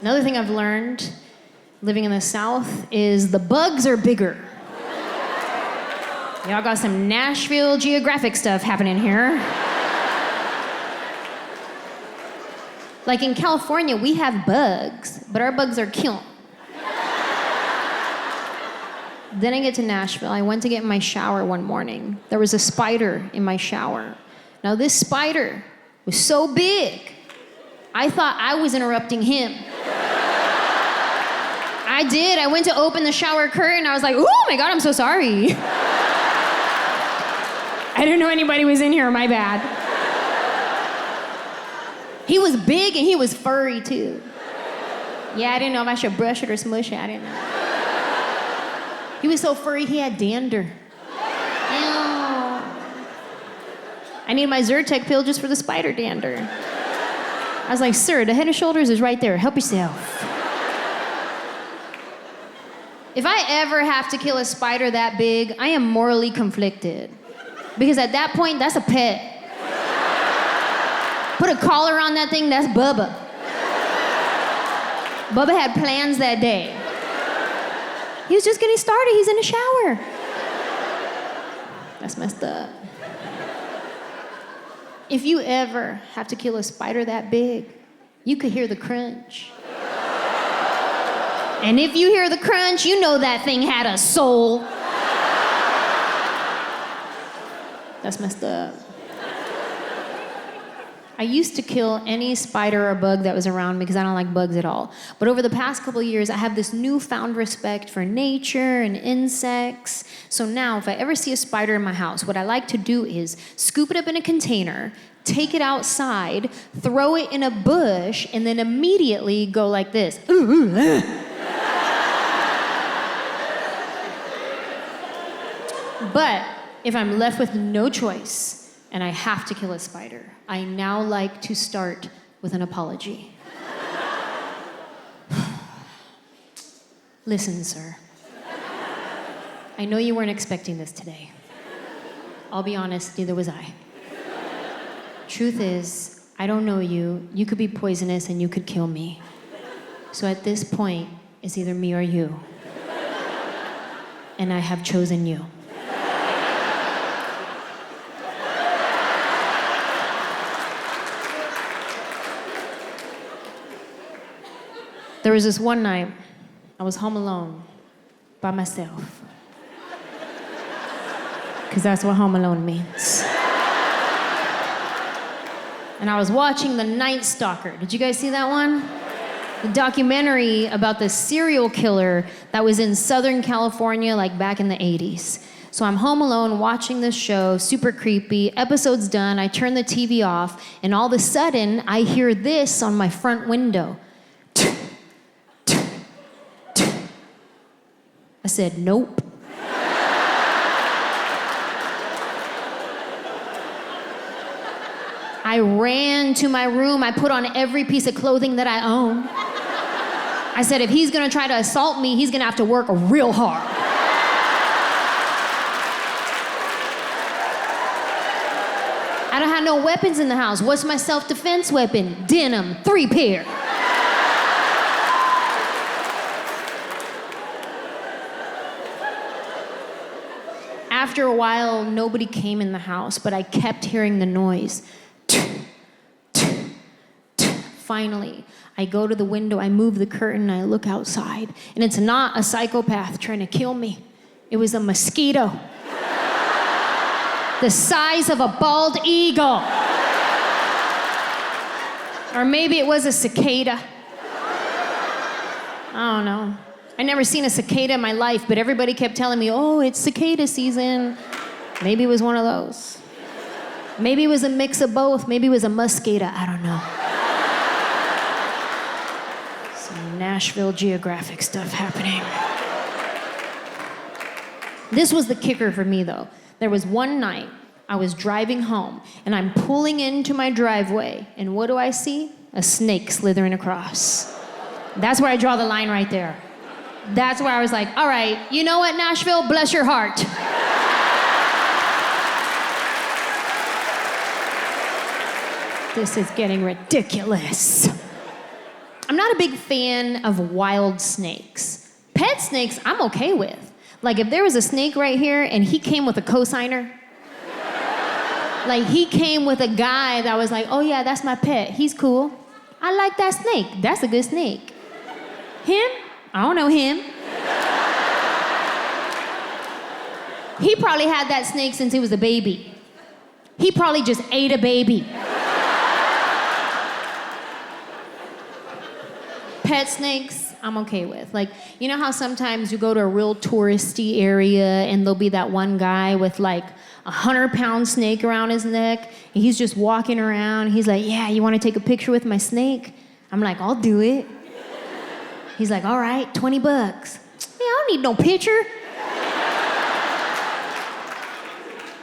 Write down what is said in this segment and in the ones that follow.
Another thing I've learned living in the South is the bugs are bigger. Y'all got some Nashville geographic stuff happening here. Like in California, we have bugs, but our bugs are killed. Then I get to Nashville. I went to get in my shower one morning. There was a spider in my shower. Now this spider was so big, I thought I was interrupting him. I did. I went to open the shower curtain. I was like, oh my God, I'm so sorry. I didn't know anybody was in here, my bad. He was big and he was furry too. Yeah, I didn't know if I should brush it or smush it. I didn't know. He was so furry, he had dander. Ew. I need my Zyrtec pill just for the spider dander. I was like, sir, the Head and Shoulders is right there. Help yourself. If I ever have to kill a spider that big, I am morally conflicted. Because at that point, that's a pet. Put a collar on that thing, that's Bubba. Bubba had plans that day. He was just getting started, he's in the shower. That's messed up. If you ever have to kill a spider that big, you could hear the crunch. And if you hear the crunch, you know that thing had a soul. That's messed up. I used to kill any spider or bug that was around me because I don't like bugs at all. But over the past couple of years, I have this newfound respect for nature and insects. So now, if I ever see a spider in my house, what I like to do is scoop it up in a container, take it outside, throw it in a bush, and then immediately go like this. But if I'm left with no choice and I have to kill a spider, I now like to start with an apology. Listen, sir. I know you weren't expecting this today. I'll be honest, neither was I. Truth is, I don't know you. You could be poisonous and you could kill me. So at this point, it's either me or you. And I have chosen you. There was this one night, I was home alone, by myself. Because that's what home alone means. And I was watching The Night Stalker. Did you guys see that one? The documentary about the serial killer that was in Southern California, like back in the 80s. So I'm home alone watching this show, super creepy. Episode's done, I turn the TV off, and all of a sudden, I hear this on my front window. I said, nope. I ran to my room. I put on every piece of clothing that I own. I said, if he's gonna try to assault me, he's gonna have to work real hard. I don't have no weapons in the house. What's my self-defense weapon? Denim, 3 pair. After a while, nobody came in the house, but I kept hearing the noise. Finally, I go to the window, I move the curtain, I look outside, and it's not a psychopath trying to kill me. It was a mosquito. The size of a bald eagle. Or maybe it was a cicada. I don't know. I never seen a cicada in my life, but everybody kept telling me, oh, it's cicada season. Maybe it was one of those. Maybe it was a mix of both. Maybe it was a mosquito. I don't know. Some Nashville geographic stuff happening. This was the kicker for me, though. There was one night I was driving home, and I'm pulling into my driveway, and what do I see? A snake slithering across. That's where I draw the line right there. That's where I was like, all right, you know what, Nashville? Bless your heart. This is getting ridiculous. I'm not a big fan of wild snakes. Pet snakes, I'm okay with. Like if there was a snake right here and he came with a cosigner, like he came with a guy that was like, oh yeah, that's my pet, he's cool. I like that snake, that's a good snake. Him? I don't know him. He probably had that snake since he was a baby. He probably just ate a baby. Pet snakes, I'm okay with. Like, you know how sometimes you go to a real touristy area and there'll be that one guy with like a 100-pound snake around his neck and he's just walking around. He's like, yeah, you want to take a picture with my snake? I'm like, I'll do it. He's like, all right, $20. Yeah, I don't need no picture.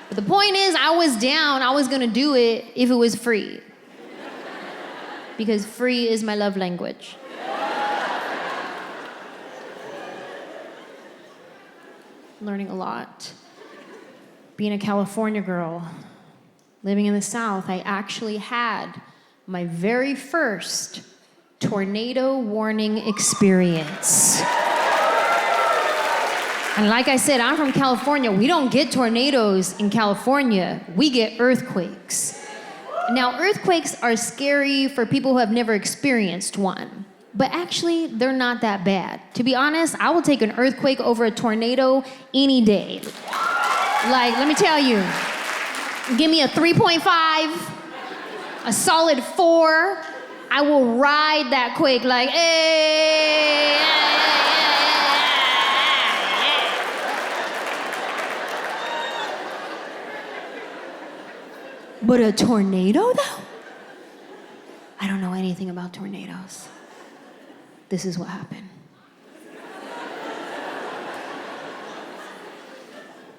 But the point is, I was down. I was gonna do it if it was free. Because free is my love language. Learning a lot. Being a California girl, living in the South, I actually had my very first tornado warning experience. And like I said, I'm from California. We don't get tornadoes in California. We get earthquakes. Now, earthquakes are scary for people who have never experienced one. But actually, they're not that bad. To be honest, I will take an earthquake over a tornado any day. Like, let me tell you, give me a 3.5, a solid 4, I will ride that quake like, hey. But a tornado, though? I don't know anything about tornadoes. This is what happened.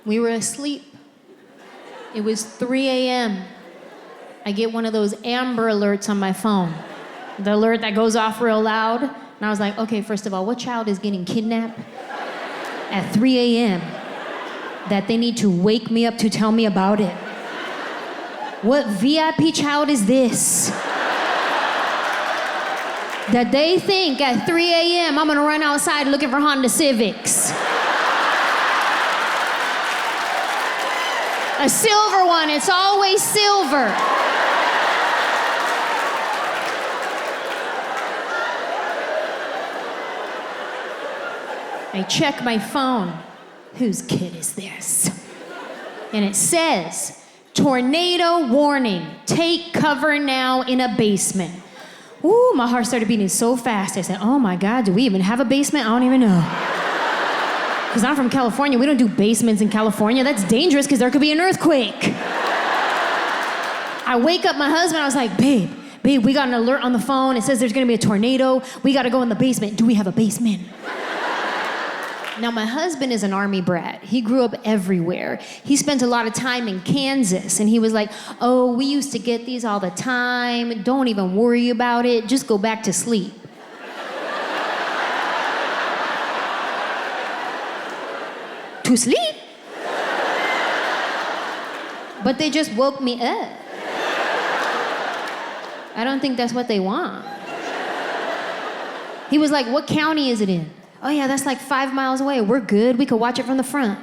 We were asleep. It was 3 a.m. I get one of those Amber Alerts on my phone. The alert that goes off real loud. And I was like, okay, first of all, what child is getting kidnapped at 3 a.m. that they need to wake me up to tell me about it? What VIP child is this? That they think at 3 a.m. I'm gonna run outside looking for Honda Civics. A silver one, it's always silver. I check my phone. Whose kid is this? And it says, tornado warning, take cover now in a basement. Ooh, my heart started beating so fast. I said, oh my God, do we even have a basement? I don't even know. Because I'm from California, we don't do basements in California. That's dangerous because there could be an earthquake. I wake up my husband, I was like, babe, we got an alert on the phone. It says there's gonna be a tornado. We gotta go in the basement. Do we have a basement? Now, my husband is an Army brat. He grew up everywhere. He spent a lot of time in Kansas, and he was like, oh, we used to get these all the time. Don't even worry about it. Just go back to sleep. To sleep? But they just woke me up. I don't think that's what they want. He was like, what county is it in? Oh yeah, that's like 5 miles away. We're good. We could watch it from the front.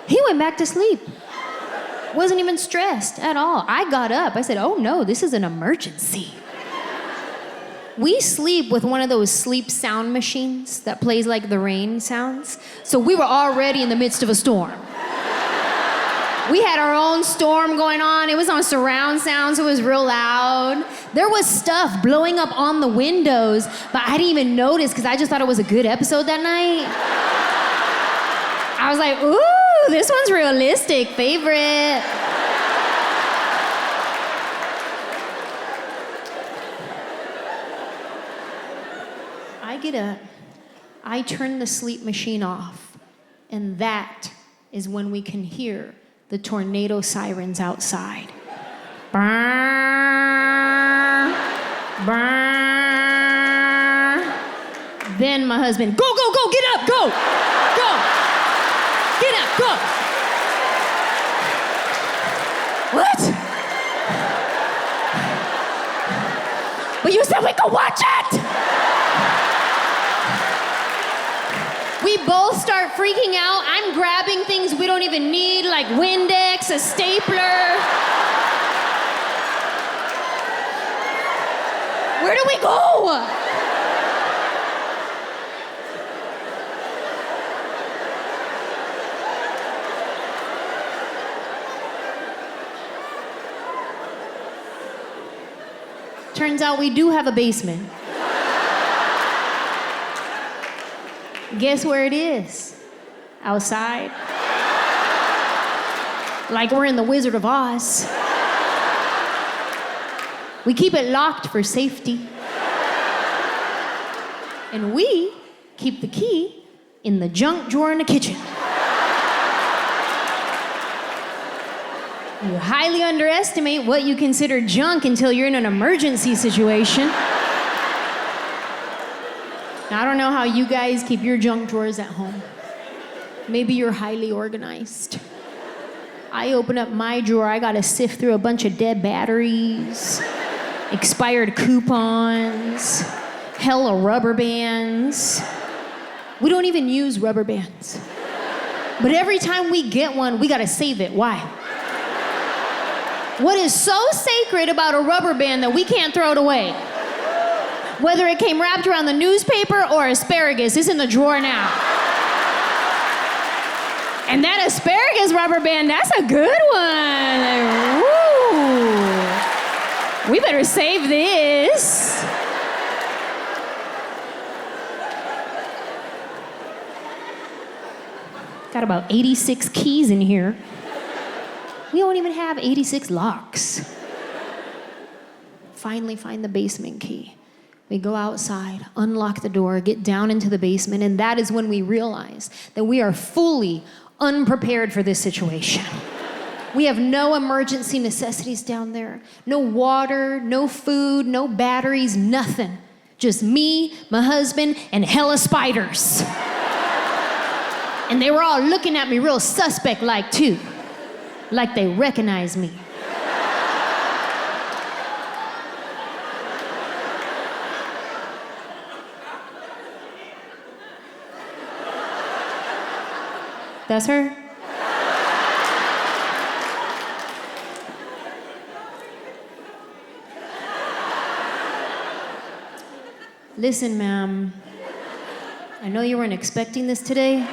He went back to sleep. Wasn't even stressed at all. I got up. I said, oh no, this is an emergency. We sleep with one of those sleep sound machines that plays like the rain sounds. So we were already in the midst of a storm. We had our own storm going on. It was on surround sound, so it was real loud. There was stuff blowing up on the windows, but I didn't even notice because I just thought it was a good episode that night. I was like, ooh, this one's realistic, favorite. I get up, I turn the sleep machine off, and that is when we can hear the tornado sirens outside. Brr, brr. Then my husband, go, get up, go, get up, go. What? But you said we could watch it! We both start freaking out. I'm grabbing things we don't even need, like Windex, a stapler. Where do we go? Turns out we do have a basement. Guess where it is? Outside. Like we're in the Wizard of Oz. We keep it locked for safety. And we keep the key in the junk drawer in the kitchen. You highly underestimate what you consider junk until you're in an emergency situation. Now, I don't know how you guys keep your junk drawers at home. Maybe you're highly organized. I open up my drawer, I gotta sift through a bunch of dead batteries, expired coupons, hella rubber bands. We don't even use rubber bands. But every time we get one, we gotta save it. Why? What is so sacred about a rubber band that we can't throw it away? Whether it came wrapped around the newspaper or asparagus, it's in the drawer now. And that asparagus rubber band, that's a good one. Woo. We better save this. Got about 86 keys in here. We don't even have 86 locks. Finally find the basement key. We go outside, unlock the door, get down into the basement, and that is when we realize that we are fully unprepared for this situation. We have no emergency necessities down there. No water, no food, no batteries, nothing. Just me, my husband, and hella spiders. And they were all looking at me real suspect-like too. Like they recognize me. That's her? Listen, ma'am. I know you weren't expecting this today.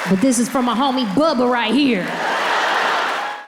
But this is from my homie Bubba right here.